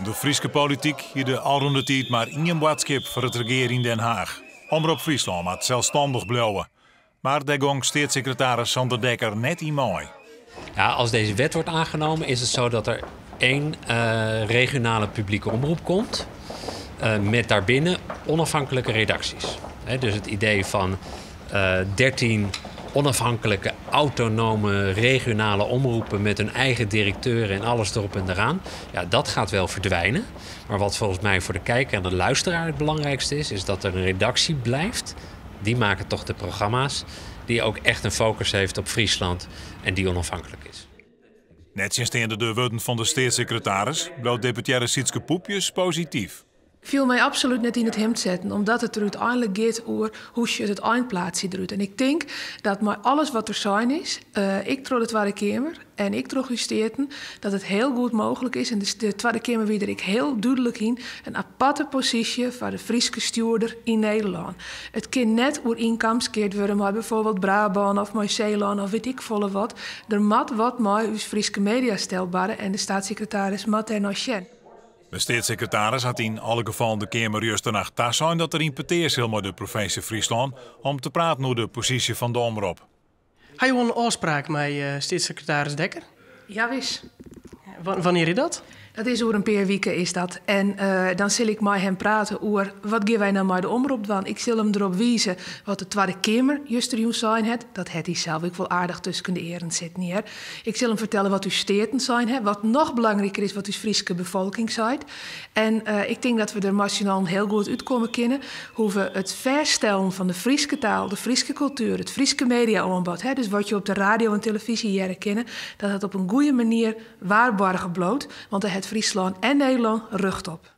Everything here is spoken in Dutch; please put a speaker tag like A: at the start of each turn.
A: De Friese politiek hier de alroende tijd maar één boodschap voor het regeren in Den Haag. Omroep Friesland moet zelfstandig blijven. Maar daar gong staatssecretaris Sander Dekker net in mooi.
B: Ja, als deze wet wordt aangenomen is het zo dat er één regionale publieke omroep komt. Met daarbinnen onafhankelijke redacties. Dus het idee van 13 onafhankelijke, autonome, regionale omroepen met hun eigen directeuren en alles erop en eraan. Ja, dat gaat wel verdwijnen. Maar wat volgens mij voor de kijker en de luisteraar het belangrijkste is dat er een redactie blijft. Die maken toch de programma's die ook echt een focus heeft op Friesland en die onafhankelijk is.
A: Net sinds de woorden van de staatssecretaris bloot deputaire Sietske Poepjes positief.
C: Ik viel mij absoluut net in het hemd zetten, omdat het er uiteindelijk gaat over hoe je het eindplaatsje eruit. En ik denk dat met alles wat er zijn is, ik trof de Tweede Kamer en ik trof justeerten, dat het heel goed mogelijk is. En de Tweede Kamer weer ik heel duidelijk in een aparte positie voor de Friese stuurder in Nederland. Het kan net over inkomenskeerd worden, maar bijvoorbeeld Brabant of Zeeland of weet ik volle wat. Er moet wat met uw Friese media stelbare en de staatssecretaris moet er nog zijn.
A: De staatssecretaris had in alle gevallen de Kamer juist daarna thuis zijn dat er in peteers helemaal de provincie Friesland om te praten over de positie van de omroep.
D: Heb je wel een afspraak met staatssecretaris Dekker?
C: Ja, wis.
D: Wanneer is dat?
C: Dat is over een paar weken is dat. En dan zal ik met hem praten over wat gaan wij nou met de omroep doen. Ik zal hem erop wijzen wat de Tweede Kamer juist erin zijn het. Dat heeft hij zelf ook wel aardig tussen de eren zitten hier. Ik zal hem vertellen wat uw steden zijn het. Wat nog belangrijker is wat uw Friese bevolking zijn. En ik denk dat we er nationaal heel goed uitkomen kunnen. Hoe we het verstellen van de Friese taal, de Friese cultuur, het Friese media-aanbod. Dus wat je op de radio en televisie hier kennen. Dat het op een goede manier waarborgen bloot. Want er het Friesland en Nederland rucht op.